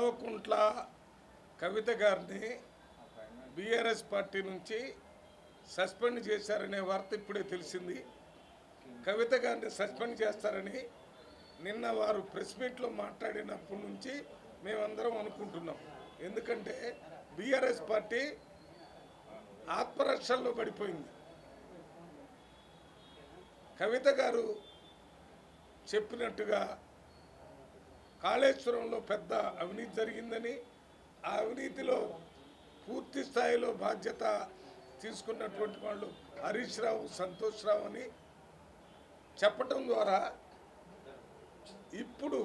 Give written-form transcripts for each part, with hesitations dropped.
కల్వకుంట్ల కవిత గారిని BRS party నుంచి suspend చేశారనే వార్త ఇప్పుడే తెలిసింది. కవిత గారిని సస్పెండ్ చేస్తారని నిన్న వారు ప్రెస్ మీట్లో మాట్లాడినప్పటి నుంచి మేమందరం అనుకుంటున్నాం. ఎందుకంటే బీఆర్ఎస్ పార్టీ ఆత్మరక్షణలో పడిపోయింది. కవిత గారు చెప్పినట్టుగా కాళేశ్వరంలో పెద్ద అవినీతి జరిగిందని, ఆ అవినీతిలో పూర్తి స్థాయిలో బాధ్యత తీసుకున్నటువంటి వాళ్ళు హరీష్ రావు, సంతోష్ రావు అని చెప్పటం ద్వారా ఇప్పుడు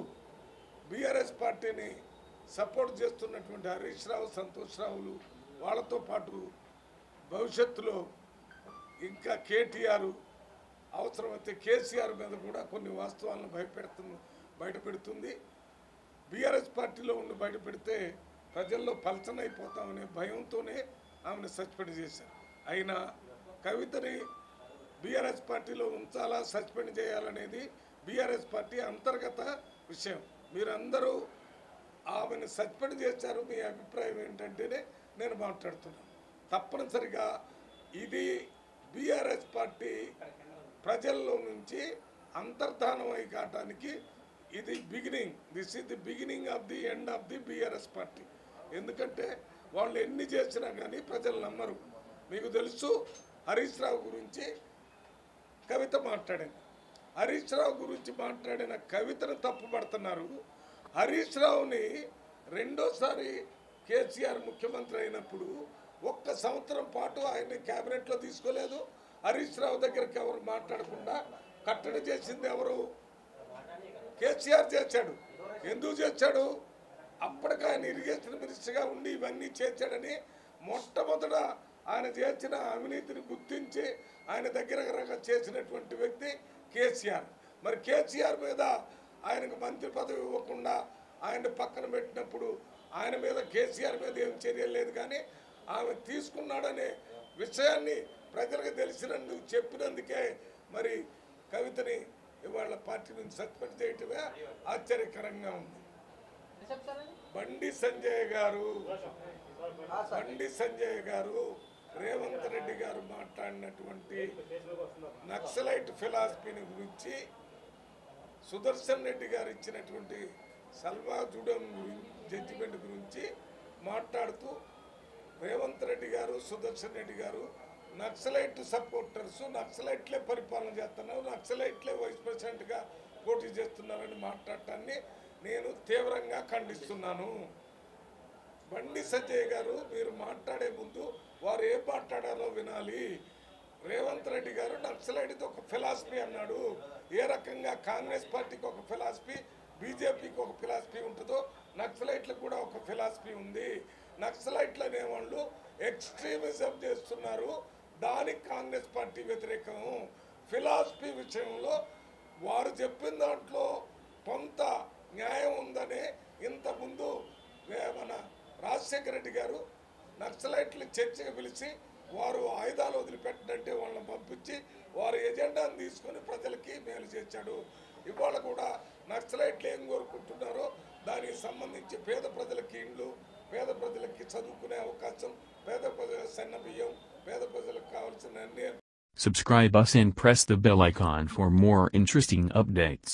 బీఆర్ఎస్ పార్టీని సపోర్ట్ చేస్తున్నటువంటి హరీష్ రావు, సంతోష్ రావులు వాళ్ళతో పాటు భవిష్యత్తులో ఇంకా కేటీఆర్ అవసరమైతే కేసీఆర్ మీద కూడా కొన్ని వాస్తవాలను బయటపెడుతుంది. బీఆర్ఎస్ పార్టీలో ఉండి బయటపెడితే ప్రజల్లో పలచనైపోతామనే భయంతోనే ఆమెను సస్పెండ్ చేశారు. అయినా కవితని బీఆర్ఎస్ పార్టీలో ఉంచాలా, సస్పెండ్ చేయాలనేది బీఆర్ఎస్ పార్టీ అంతర్గత విషయం. మీరందరూ ఆమెను సస్పెండ్ చేశారు, మీ అభిప్రాయం ఏంటంటేనే నేను మాట్లాడుతున్నాను. తప్పనిసరిగా ఇది బీఆర్ఎస్ పార్టీ ప్రజల్లో నుంచి అంతర్ధానం అయి కావటానికి ఇది beginning. This is the beginning of the end of the BRS party. ఎందుకంటే వాళ్ళు ఎన్ని చేసినా కానీ ప్రజలు నమ్మరు. మీకు తెలుసు, హరీష్ రావు గురించి కవిత మాట్లాడింది. హరీష్ రావు గురించి మాట్లాడిన కవితను తప్పుపడుతున్నారు. హరీష్ రావుని రెండోసారి కేసీఆర్ ముఖ్యమంత్రి అయినప్పుడు 1 సంవత్సరం పాటు ఆయన క్యాబినెట్లో తీసుకోలేదు. హరీష్ రావు దగ్గరికి ఎవరు మాట్లాడకుండా కట్టడి చేసింది ఎవరు? కేసీఆర్ చేశాడు. ఎందుకు చేశాడు? అప్పటికి ఆయన ఇరిగేషన్ మినిస్టర్గా ఉండి ఇవన్నీ చేశాడని మొట్టమొదట ఆయన చేసిన అవినీతిని గుర్తించి ఆయన దగ్గర చేసినటువంటి వ్యక్తి కేసీఆర్. మరి కేసీఆర్ మీద ఆయనకు మంత్రి పదవి ఇవ్వకుండా ఆయన పక్కన పెట్టినప్పుడు ఆయన మీద కేసీఆర్ మీద ఏం చర్యలు లేదు. కానీ ఆమె తీసుకున్నాడనే విషయాన్ని ప్రజలకు తెలిసినందుకు చెప్పినందుకే మరి కవితని ఇవాళ పార్టీ నుంచి సస్పెండ్ చేయటమే ఆశ్చర్యకరంగా ఉంది. బండి సంజయ్ గారు రేవంత్ రెడ్డి గారు మాట్లాడినటువంటి నక్సలైట్ ఫిలాసఫీని గురించి, సుదర్శన్ రెడ్డి గారు ఇచ్చినటువంటి సల్వా జుడం జడ్జిమెంట్ గురించి మాట్లాడుతూ రేవంత్ రెడ్డి గారు, సుదర్శన్ రెడ్డి గారు నక్సలైట్ సపోర్టర్స్, నక్సలైట్లే పరిపాలన చేస్తున్నారు, నక్సలైట్లే వైస్ ప్రెసిడెంట్గా పోటీ చేస్తున్నారని మాట్లాడటాన్ని నేను తీవ్రంగా ఖండిస్తున్నాను. బండి సంజయ్ గారు మీరు మాట్లాడే ముందు వారు ఏం మాట్లాడాలో వినాలి. రేవంత్ రెడ్డి గారు నక్సలైట్ది ఒక ఫిలాసఫీ అన్నాడు. ఏ రకంగా కాంగ్రెస్ పార్టీకి ఒక ఫిలాసఫీ, బీజేపీకి ఒక ఫిలాసఫీ ఉంటుందో నక్సలైట్లకు కూడా ఒక ఫిలాసఫీ ఉంది. నక్సలైట్లు అనేవాళ్ళు ఎక్స్ట్రీమిజం చేస్తున్నారు, దానికి కాంగ్రెస్ పార్టీ వ్యతిరేకం. ఫిలాసఫీ విషయంలో వారు చెప్పిన దాంట్లో కొంత న్యాయం ఉందనే ఇంతకుముందు మన రాజశేఖర రెడ్డి గారు నక్సలైట్లు చర్చకు పిలిచి వారు ఆయుధాలు వదిలిపెట్టడంటే వాళ్ళని పంపించి వారి ఎజెండాను తీసుకొని ప్రజలకి మేలు చేశాడు. ఇవాళ కూడా నక్సలైట్లు ఏం కోరుకుంటున్నారో దానికి సంబంధించి పేద ప్రజలకి ఇండ్లు, పేద ప్రజలకి చదువుకునే అవకాశం, పేద ప్రజలకు సన్న బియ్యం, పేద ప్రజలకు కావాల్సిన అన్ని. Subscribe us and press the bell icon for more interesting updates.